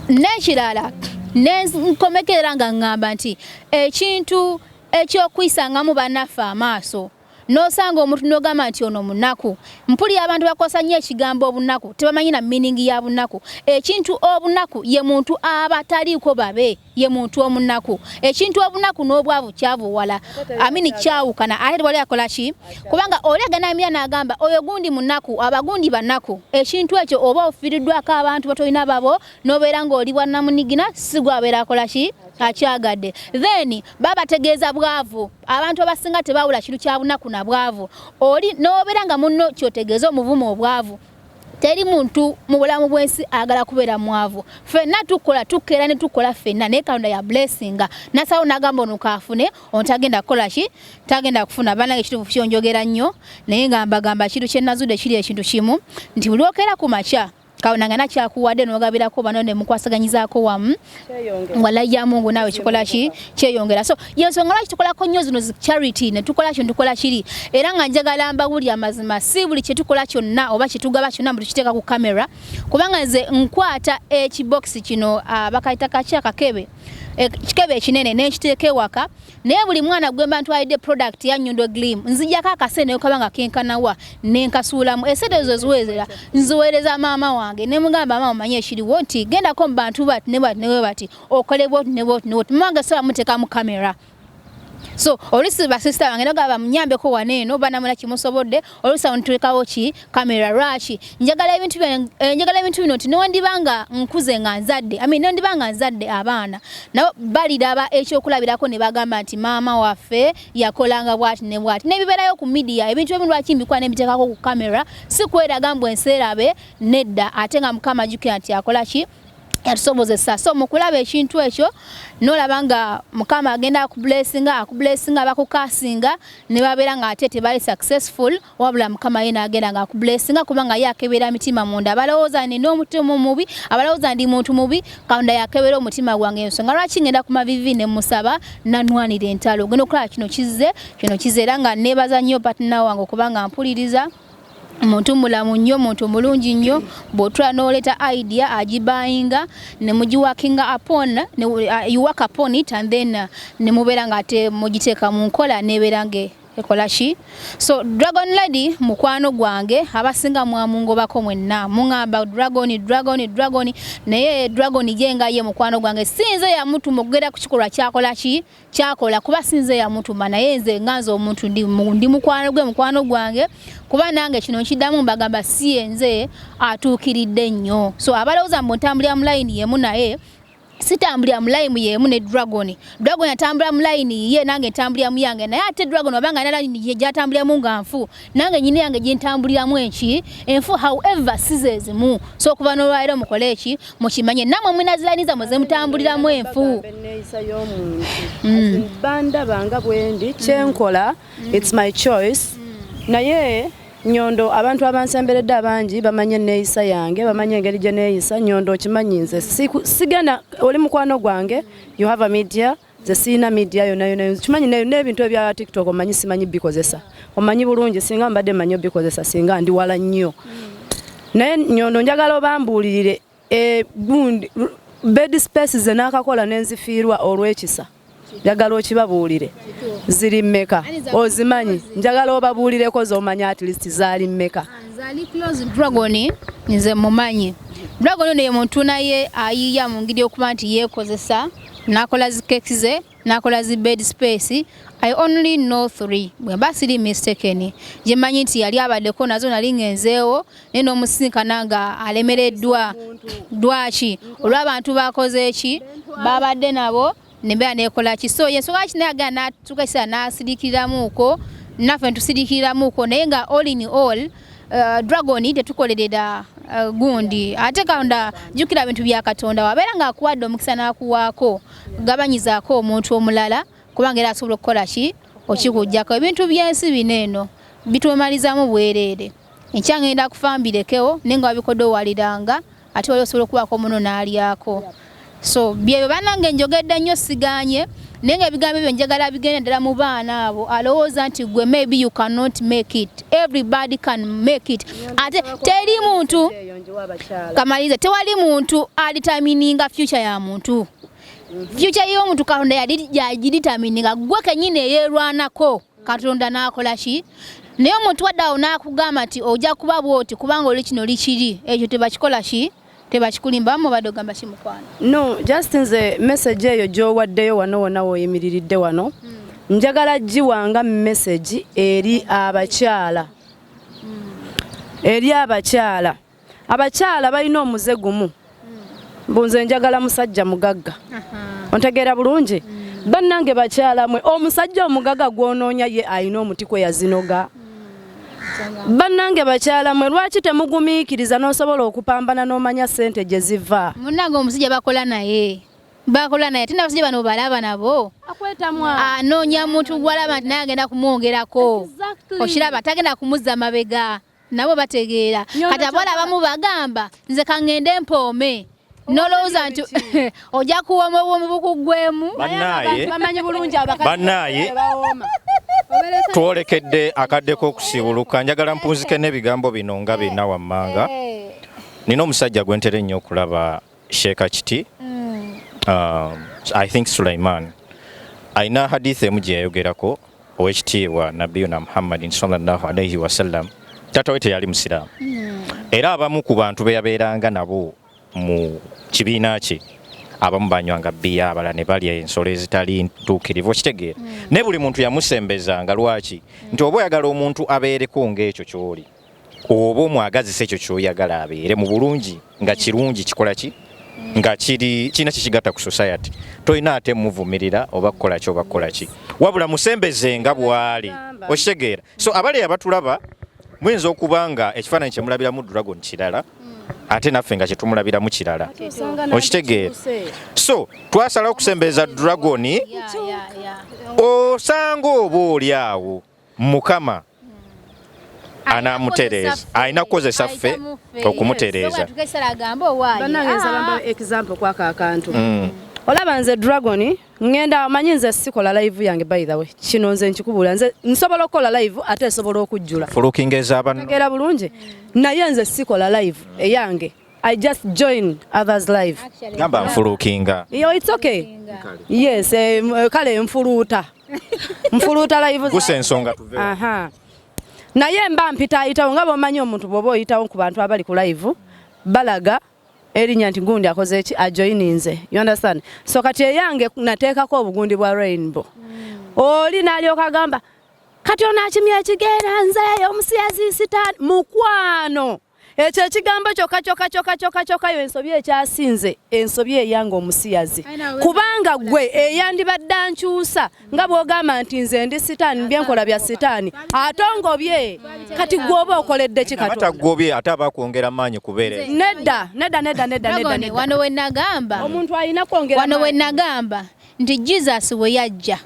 n'ekirala nenkomekerera nga ngamba nti ekintu ekyokwisangamu bannaffe amaaso nosanga omuntu n'ogamba nti ono munaku. Mpulira abantu bakosa nnyo ekigambo obunaku tebamanyi na meaning ya bunaku. Ekintu obunaku ye muntu aba taliiko babe, ye muntu omunaku. Ekintu obunaku n'obwavu kyavuwala amini kyawukana ate wali akola ki kubanga olegana emya n'agamba oyo gundi munaku abagundi banaku. Ekintu ekyo oba ofiiriddwako abantu batolina babo n'obeera ng'oli bwa namunigina si gwabeera akola ki akyagadde. Then babategeeza bwavu abantu abasinga tebawula kintu kya bunaku na bwavu. Oli n'obeera nga munno kyotegeeza omuvumo obwavu. Teri muntu mu bulamu bw'ensi agala kubeera mwavu. Ffenna tukola tukeera ne tukola ffenna naye Katonda ya blessinga nasawo n'agamba ono kaafune ono tagenda kukola ki tagenda kufuna. Bannange ekituufu kyonjogera nnyo naye nga mbagamba kintu kye nazudde kiri ekintu kimu nti buli okeera ku makya Katonda nga kyakuwadde n'ogabirako bano ne mukwasaganyizaako wamu walayya Mungu nawe kikola ki kyeyongera. So yensonga lwaki tukolako nnyo zino charity ne tukola kino tukola kiri era nga njagala mbawuli amazima si buli kye tukola kyonna oba kye tugaba kyonna buli kiteeka ku kamera kubanga nze nkwata ekibox kino bakayita kachi akakebe ekikebe ekinene n'ekiteeka ewaka naye buli mwana gwemba ntwalidde product ya Nyondo Glim nzijjako akasente naye kabanga kenkanawa nenkasuulamu esente ezo ziweereza nziweereza maama wange ne mugamba maama manye ekiriwo nti gendako mu bantu bati ne bati okole bwoti ne bwoti mwange saba muteeka mu kamera. So olusi ba sister wange nagaba mnyambeko waneeno banamula kimusobodde olusi ontuekawo ki kamera rachi njagala ebintu bino nti nondibanga nkuze nga nzadde nondibanga nzadde abaana nabo baliraba ekyokulabirako ne bagamba nti maama waffe yakolanga bwati ne bwati nebibeerayo ku media ebintu ebimu lwaki mbikwa nebiteekako ku kamera si kweraga mbwe enserabe nedda ate nga mukama jjukira nti akola ki yatusobozesa. So mukulaba ekintu ekyo nolabanga mukama agenda akublessinga bakukasinga ne babeera nga ate tebali successful wabula mukama yena agenda nga akublessinga kubanga yakebera mitima munda abalowooza nina omutima mubi abalowooza ndi muntu mubi Katonda yakebera omutima gwange ensonga lwaki ngenda ku mavivi ne musaba nanwanira entalo genda okulaba kino kize era nga neebaza nnyo partner wange kubanga mpuliriza muntu mulamu nnyo muntu mulungi nnyo bw'otula n'oleta idea agibayinga ne mugiwakinga upon you work upon it and then ne mubeera nga ate mugiteeka mu nkola nebeera nge ekola ki. So Dragon Lady mukwano gwange abasinga mwamungobako mwenna mungamba dragon naye dragon jenga ye mukwano gwange sinze ya muntu mugera ku kikolwa kyakola ki kyakola kuba sinze ya muntu naye nze nganza omuntu ndi mukwano gwange kuba nange kino nkiddamu mbagamba si nze atuukiridde nnyo. So abalowooza mbu ntambulira mu line yemu naye sitambulira mu line yemu ne dragon atambula mu line ye nange ntambulira mu yange naye ate dragon wabanga nala ye jatambulira mu nganfu nange nyine yange je ntambulira mu enfu however sizes mu. So kuba no lwairo mukole eki mukimanye namwe mwina zilaniza muze mutambulira mu enfu banda banga bwendi kyenkola it's my choice naye Nyondo abantu abansemberedde abangi bamanye neeyisa yange bamanye engeri gye neeyisa Nyondo kimanyi nze sigana oli mukwano gwange you have a media ze siina media yona kimanyi n'ebintu ebya TikTok omanyi simanyi bikozesa omanyi bulungi singa mbadde manyi bikozesa singa ndi wala nnyo naye Nyondo njagala obambuulirire gundi bed spaces ze naakakola n'enzifiirwa olw'ekisa njagala okibabuulire ziri mmeka ozimanyi njagala obabuulireko z'omanya at least zaali mmeka. Zali close dragon nze mumanyi dragon ne muntu naye ayiya mu ngeri okuba nti yeekozesa nakola zikeki ze nakola zi bed space. I only know 3 bwe basiri mistaken je manyi nti yali abaddeko nazo nali ngenzeewo neno omusinkana nga alemereddwa dwaki olw'abantu bakoze eki babadde nabo nembea nekola ki. So yensonga kinagana tukasa nasidikiramuko naffe ntusidikiramuko naye nga all in all dragon tetukolerera gundi ate Katonda jukira bintu bya Katonda wabeera nga akuwadde omukisa n'akuwaako gabanyizaako omuntu omulala kubanga era asobola okukola ki okikujjako ebintu by'ensi bineeno bitumalizamu bwereere enkya ngenda kufa mbirekewo naye nga wabikodde owaliranga ate wali osobola okubaako muno n'alyako. So byebyo banange njogedde nnyo siganye naye nga ebigambo ebyo njagala bigende ddala mu baana abo alowooza nti gwe maybe you cannot make it everybody can make it ate teri muntu kamalize tewali muntu aldetermininga future ya muntu future y'omuntu Katonda yagidetermininga gwe kennyini eyeerwanako Katonda n'akola ki naye omuntu waddawo n'akugamba nti ojja kuba bw'oti kubanga oli kino likiri ekyo tebakikola ki tebakikulimba mubadde ogamba ki mukwano no just nze message eyo gy'owaddeyo wano wonna w'oyimiriridde wano njagala giwanga message eri abakyala abakyala balina omuze gumu bunze njagala musajja mugagga ontegeera bulungi bannange bakyala mwe omusajja omugagga gw'onoonya ye ayina omuti kwe yazinoga bannange bakyala mwe lwaki temugumiikiriza n'osobola okupambana n'omanya ssente gye ziva munnange omusajja bakola naye tena abasajja bano balaba nabo anoonya muntu gwalaba nti naye agenda kumwongerako okiraba tagenda kumuzza mabega nabo bategeera kati abawala abamu bagamba nze kangende mpoome nolowooza nti ojja kuwooma obwomi bukuggwemu bannaye twolekedde akaddeko okusibuluka njagala mpunzike n'ebigambo bino nga bina wammanga nina omusajja gwe ntera ennyo okulaba sheeka kiti I think Sulaiman ayina hadithi emu gye yayogerako ow'ekitiibwa nabiyuna Muhammadin sallallahu alaihi wasallam taata we teyali musiraamu era abamu ku bantu be yabeeranga nabo mu kibiina kye abamu banywanga bbiya abalala ne balya ensolo ezitali ntuukirivu okitegeera naye buli muntu yamusembezanga lwaki nti oba oyagala omuntu abeereko ng'ekyo ky'oli oba omwagazisa ekyo ky'oyagala abeere mu bulungi nga kirungi kikola ki nga kirina kikigatta ku society tolina ate muvumirira oba kukola ki oba kukola ki wabula musembezenga bw'ali okitegeera so abali abatulaba muyinza okuba nga ekifaananyi kye mulabiramu Dragon kirala ate naffe nga kyetumulabiramu kirala okitegeera so twasala okusembeeza Dragon osanga oba oli awo Mukama anamutereeza alina kukozesa ffe okumutereeza example kwako akantu olaba nze Dragon ngenda amanyi nze sikola live yange by the way kino nze nkikubuula nze nsobola okukola live ate nsobola okujjula fulukingeza abantu tegera bulungi naye nze sikola live eyange I just join others live gamba nfulukinga it's okay yes kale mfuluuta live gusa ensonga tuve naye mba mpita ayitawo nga bw'omanyi omuntu bw'oba oyitawo ku bantu abali ku live balaga erinnya nti gundi akoze eki ajoyininze you understand so kati eyange nateekako obugundi bwa rainbow oli n'alyoka agamba kati onaakimya ekigenda nzeeyo omusiyazi sitaani mukwano ekyo ekigambo kyokka yo ensobi ekyasinze ensobi eyange omusiyazi kubanga gwe eyandibadde ankyusa nga bw'ogamba nti nze ndi sitaani byenkola bya sitaani atongobye kati gwoba okoledde kikatagobye ate abakwongera maanyi kubeere nedda wano we nagamba omuntu alina kwongera wano we nagamba nti Jesus we yajja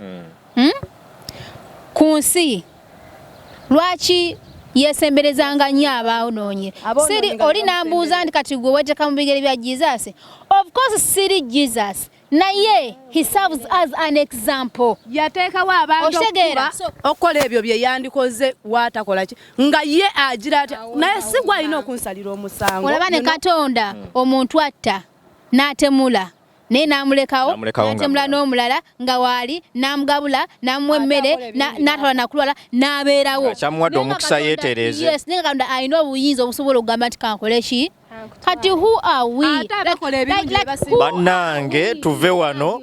ku nsi lwaki yesemberezanga nnyo abaawonoonye siri oli nambuuza nti kati gwe weteeka mu bigere bya Jesus of course siri Jesus naye he serves as an example yateekawo abantu okukola ebyo bye yandikoze waatakola ki nga ye agira ati naye si gwe alina okunsalira omusango olaba ne Katonda omuntu atta n'atemula naye n'amulekawo n'atemula n'omulala nga waali n'amugabula n'amuwa emmere n'atwala nakulwala n'abeerawo kyamuwadde omukisa yeetereeze yes naye Katonda alina obuyinza obusobola okugamba nti kankole ki kati who are we bannange tuve wano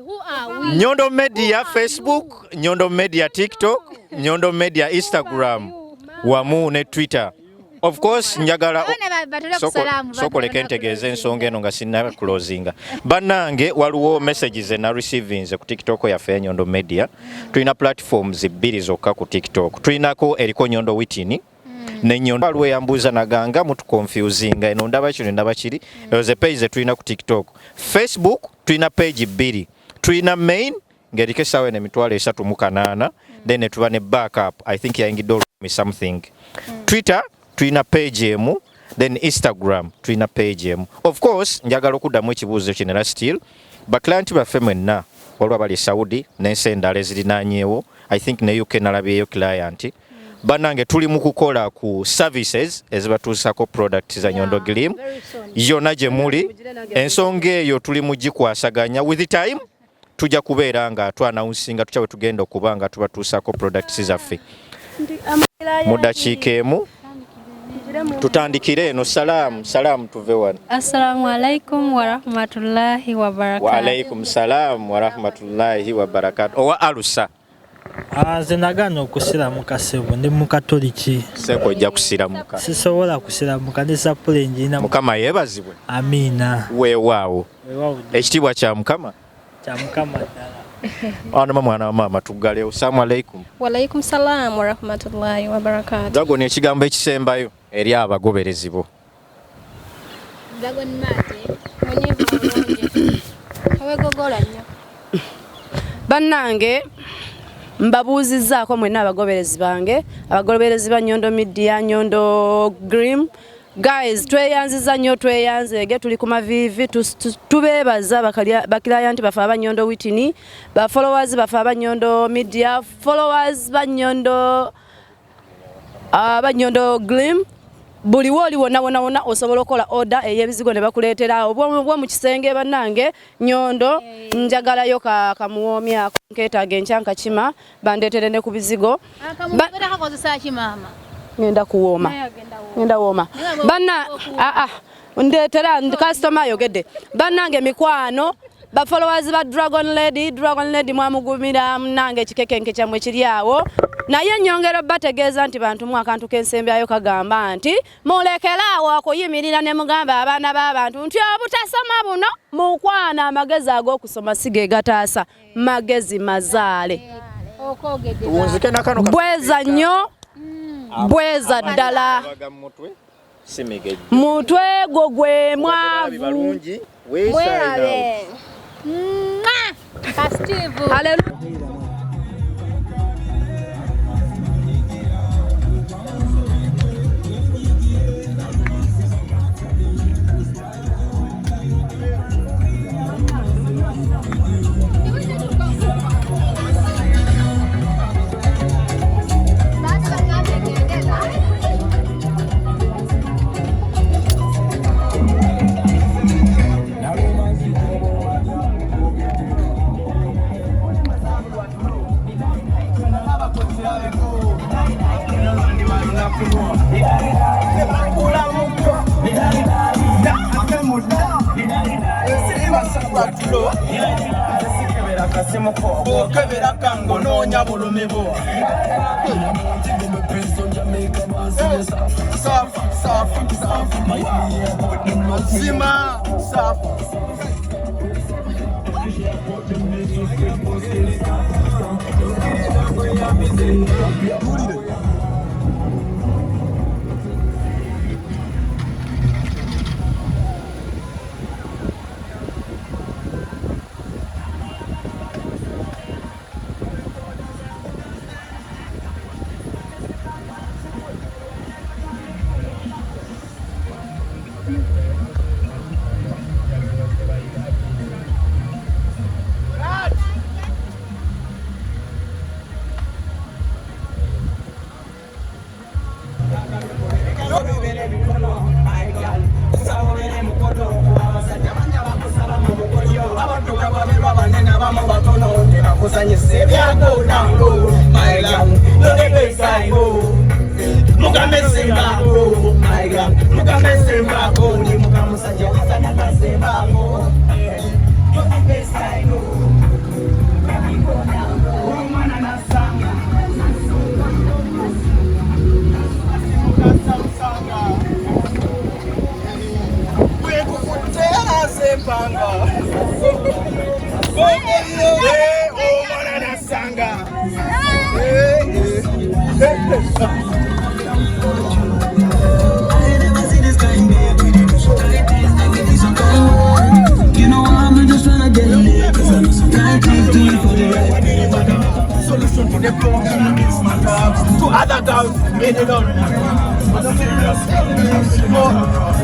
Nyondo Media Facebook Nyondo Media TikTok Nyondo Media Instagram wamu ne Twitter of course njagala sokoleka entegeeza ensonga eno nga sinna closinga bannange waliwo messages na receivings ku TikTok yaffe Nyondo Media tulina platforms bbiri zokka ku TikTok tulinako eriko Nyondo Witini ne Nyondo alwe yambuuza naganga mutu confusinga eno ndaba kino ndaba kiri ezo page tulina ku TikTok Facebook tulina page bbiri tulina main ngeriko essaawa eno emitwalo 38 then tuba ne backup I think yayingidde me something Twitter tulina page emu then Instagram tulina page emu of course njagala okuddamu ekibuuzo kinera still baklanti baffe mwenna olwa bali Saudi n'ensi endala ezirinaanyeewo I think ne UK nalabyeyo client bannange tuli mu kukola ku services ezibatuusako products za Nyondo Glim yonna gye muli ensonga eyo tuli mu gikwasaganya with the time tujja kubeera nga twanawunsinga tutya bwe tugenda okuba nga tubatuusaako products zaffe mu ddakiika emu. Tutandikire eno. Salaamu tuve wano. Assalamu alaikum wa rahmatullahi wa barakatuh. Wa alaikum salam wa rahmatullahi wa barakatuh. Owa alusa. Nze nagana okusiramuka ssebo ndi mukatoliki. Seko ojja kusiramuka. Sisobola kusiramuka ndi sapule njina. Mukama yeebazibwe. Amiina. Weewaawo. Ekitiibwa kya Mukama. Kya Mukama ddala. Mwana wa maama tuggalewo. Assalamu alaikum. Wa alaikum salam wa rahmatullahi wa barakatuh. Dragon ekigambo ekisembayo eri abagoberezi bo. Dragon mate munyivu awegogola nnyo. Bannange mbabuuzizzaako mwenna abagoberezi bange, abagoberezi ba Nyondo Media, Nyondo Grim. Guys, tweyanziza nnyo tweyanzege tuli ku mavivi tubeebaza bakiliyanti bafe aba Nyondo Witini, ba followers bafe aba Nyondo Media, followers ba Nyondo Grim. Buli woli wona osobola okola order ey'ebizigo ne bakuleetera obwo mu kisenge bannange Nyondo njagalayo kamuwoomya nkeetaaga enkyanka kima bandeetere ne ku bizigo. Kakozesa ki maama? Ngenda kuwooma. Ngenda wooma. Banna ndeetera customer ayogedde. Bannange mikwano ba followers ba Dragon Lady mwamugumira mnange ekikekenke kyamwe kiri awo. Naye nyongera bategeeza nti bantu mu akantu k'ensembe ayo kagamba nti mulekeraawo akuyimirira ne mugamba abaana b'abantu nti obutasoma buno mukwana amagezi ag'okusoma sige gataasa magezi mazaale. Bweza nnyo bweza ddala mutwe gwo gwe mwavu. Mwerabe. Hallelujah.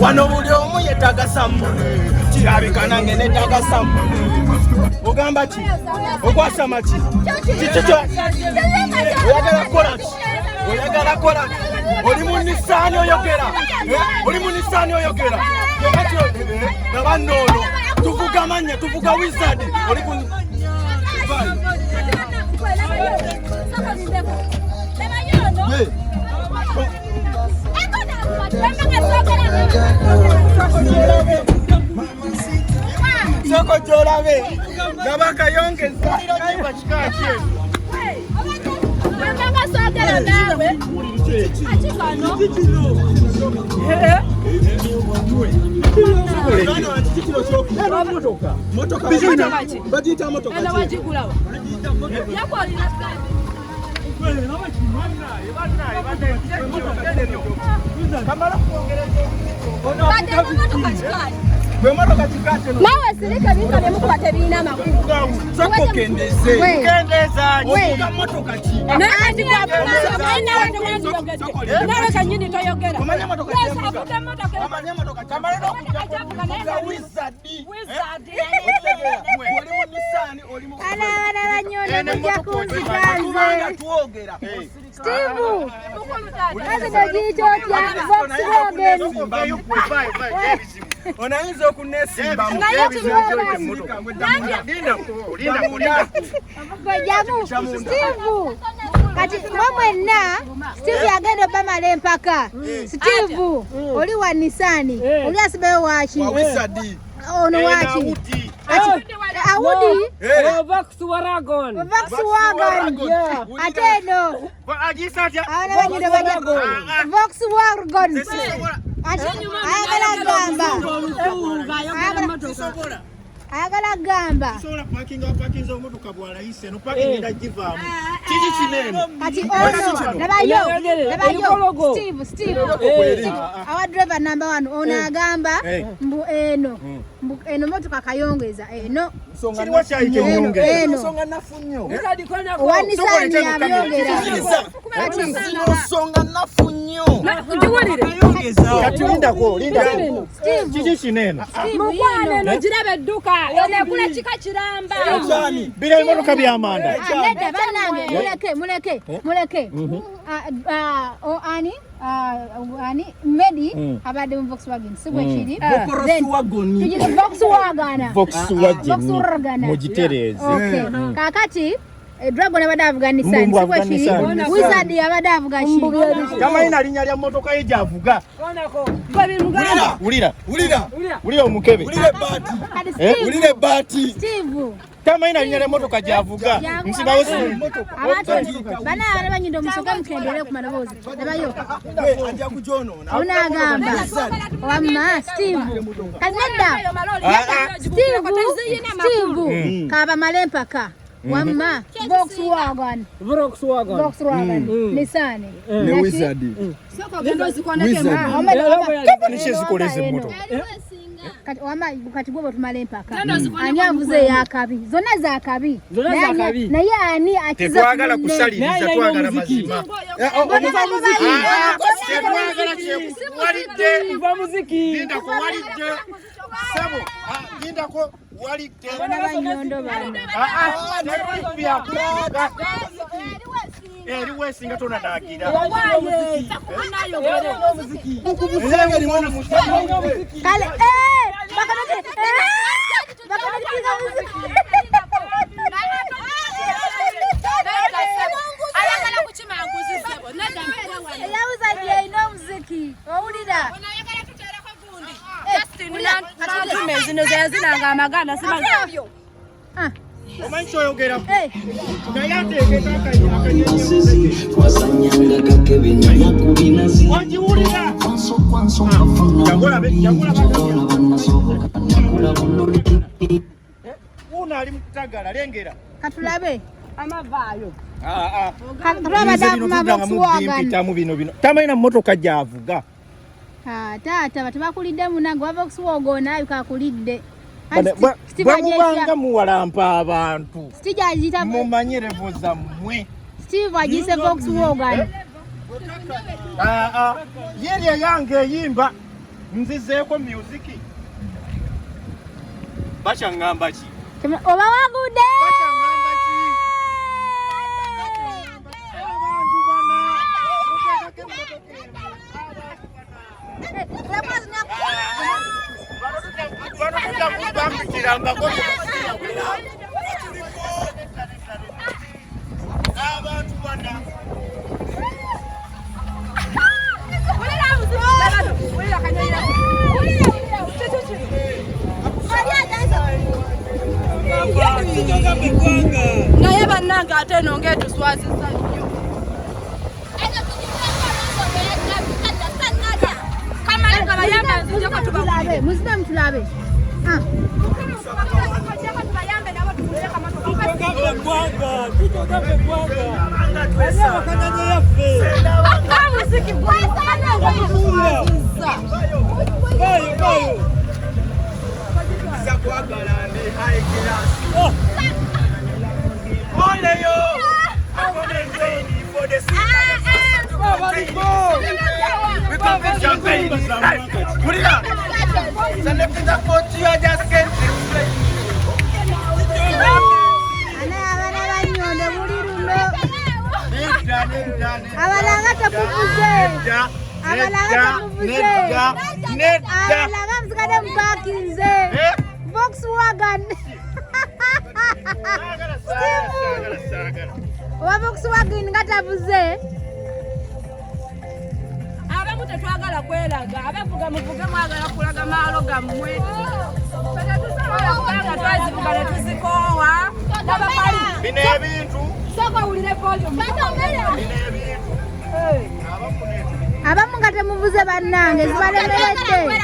Wano buli omu yeetaaga sambo kirabika nange neetaaga sambo. Ogamba ki? Okwasama ki? Kikyo oyagala kukola ki? Oyagala kukola ki? Oli mu Nissan oyogera? Oli mu Nissan oyogera? Nabanno ono tuvuga mannya tuvuga wizard oli ku Yako jolabe. Nabaka yongeza. Kaiba chikachi. Mama sogera nawe. Achikano. Motoka. Badita motoka. Ana wajigulawa. Yako alina nawe sirika bika byemukwate birina makulu sako kendeze kendeza nyika motoka ki nawe kanyini toyogera amanya motoka kamara wizard olimu nisani olimu ana banyondo mujakuzi kanze tuogera Steve kazi dojicho kya Volkswagen onaanza okunesimba mu motoka linda Steve kati mwemwenna Steve yagenda bamala empaka Steve oli wa Nisani oli asibeyo wachi ono wachi Audi Volkswagen ateno ajisatya Volkswagen ayagala gamba sola parking omotoka bwalayise no parking ndagivaamu kiki kinene kati ono nabayo Steve awa driver number 1 ono agamba mbu eno motoka kayongeza eno songa chaike nyongeza eno songa nafunyo wani sani yabyongera kati songa nafunyo kati linda kiki kinene mukwane no jirabe duka ene kula chika kiramba bile motoka byamanda neda banange muleke ani medi abade mu Volkswagen sigwe kiri Volkswagen mujitereze kakati Dragon abade Afghanistan sigwe kiri Wizard abade Afghanistan kama ina linya lya motoka ye javuga ulira omukebe ulire bati Steve kama ina linya lya motoka javuga msibawo si motoka bana abanyindo musoka mukendere ku manabozi nabayo ajja kujono ona agamba wamma Steve kaneda Steve kaba malempaka wamma Volkswagen Nissan ne Wizard soko gendo zikoneke nishe zikoleze moto kati wama kati gobo tumalempaka anyavuze yakabi zona za kabi naye ani akiza twagala kusaliriza twagala mazima omuva muziki twagala walide muziki linda ko walide sabo linda ko walide banyondo bana nakubya eri wesinga tona dagira kale zino zezinanga amaganda sibavyo omanyi oyogera naye ateekeka akanyenya wasanyanga kakebenya kubinazi wajiwulira uno ali mukutagala lengera katulabe amavaayo mpitamu bino tamalina mumotoka gyavuga taata batabakulidde munange wa Volkswagen nayo kakulidde bwemubanga muwalampa abantu Steve mumanyirevo zammwe Steve agise Volkswagen yerya yange eyimba nzizeeko musiki bakyangamba ki oba wagudde bakyangamba ki abantu bana naye bannange ate no ng'etuswazisa nnyo. Muzidamu tulabe. Volkswagen ngatavuze abamu tetwagala kweraga abavuga muvuge mwagala kulaga maalo gammwe tusala kubanga twazivuga ne tuzikoowa bino ebintu sooka wulire volume abamu nga temuvuze bannange zibalemeredde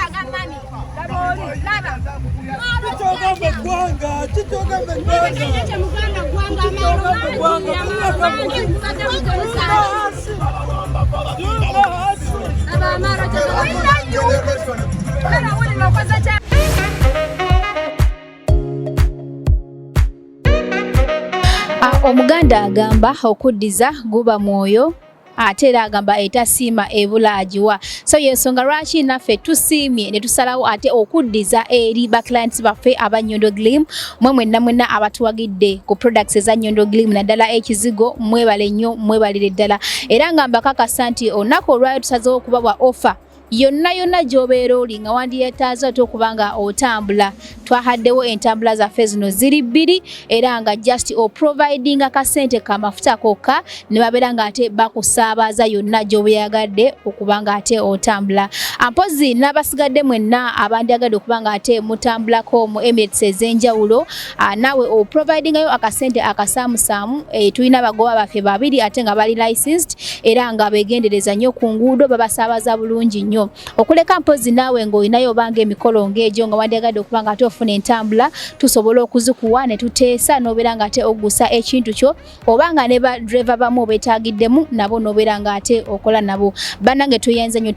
Omuganda agamba okuddiza guba mwoyo ate era agamba etasiima ebula agiwa. So yensonga lwaki naffe tusiimye ne tusalawo ate okuddiza eri ba clients baffe aba Nyondo Glim mwe mwenna abatuwagidde ku products eza Nyondo Glim naddala ekizigo mwebale nnyo mwebalire ddala era ngamba kakasa nti olunaku olwayo tusazeewo okubawa offer yonna gy'obeera oli nga wandiyeetaaza ate okubanga otambula. Twahaddewo entambula zaffe zino ziri bbiri era nga just providing akasente kamafuta kokka ne babeera nga ate bakusaabaza yonna gy'obeeyagadde okubanga ate otambula. Mpozi n'abasigadde mwenna abandyagadde okubanga ate mutambulako mu Emirates ez'enjawulo naawe providingayo akasente akasaamusaamu. Tulina abagoba baffe babiri ate nga bali licensed era nga beegendereza nnyo ku nguudo babasaabaza bulungi nnyo. Okuleka mpozi naawe ng'olinayo obanga emikolo ng'egyo nga wandyagadde okubanga ate ofuna entambula tusobola okuzikuwa ne tuteesa n'obeera nga ate oggusa ekintu kyo obanga ne ba driver bamu obeetaagiddemu nabo n'obeera nga ate okola nabo. Bannange tweyanze nnyo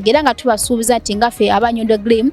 era nga tubasuubiza nti ngaffe aba Nyondo Glim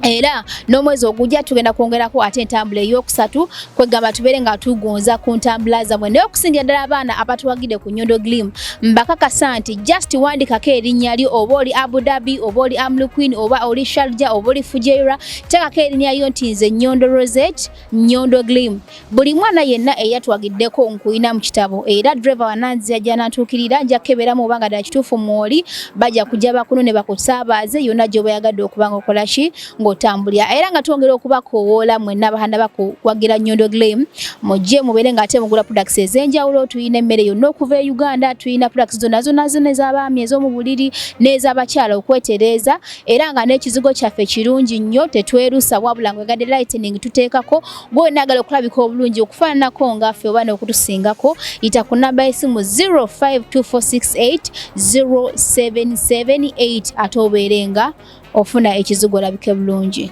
era n'omwezi ogujja tugenda kwongerako ate entambula eyokusatu kwegamba tubeere nga tugonza ku ntambula zammwe naye okusingira ddala abaana abatuwagidde ku Nyondo Glim mbakakasa nti just wandikako erinnya lyo oba oli Abu Dhabi oba oli Amluquin oba oli Sharjah oba oli Fujairah teekako erinnya lyo nti nze Nyondo Rozet Nyondo Glim. Buli mwana yenna eyatuwagiddeko nkuyina mu kitabo era driver wananzi ajja nantuukirira nja keberamu obanga ddala kituufu mwoli bajja kujja bakuno ne bakusaabaze yonna gy'oba yagadde okubanga okola ki ng'otambulira era nga twongera okubakoowoola mwenna abahanda bakuwagira Nyondo Glim mujje mubeere nga ate mugula products ez'enjawulo. Tulina emmere yonna okuva e Uganda, tulina products zonna ez'abaami ez'omu buliri n'ez'abakyala okwetereeza era nga n'ekizigo kyaffe kirungi nnyo tetwerusa wabula ngwegadde lightening tuteekako gwe naagala okulabika obulungi okufaananako ngaffe oba n'okutusingako yita ku namba y'essimu 0524680778 ate obeere nga ofuna ekizigo olabike bulungi.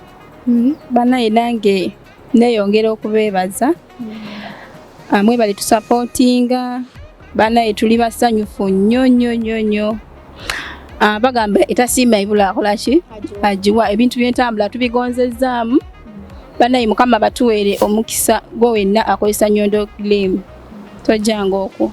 Bannaye nange neeyongera okubeebaza mwebale tusupportinga bannaye tuli basanyufu nnyo bagamba etasiima ebula akola ki agiwa ebintu by'entambula tubigonzezzaamu. Bannaye Mukama batuweere omukisa gwe wenna akozesa Nyondo Glim tojjanga okwo.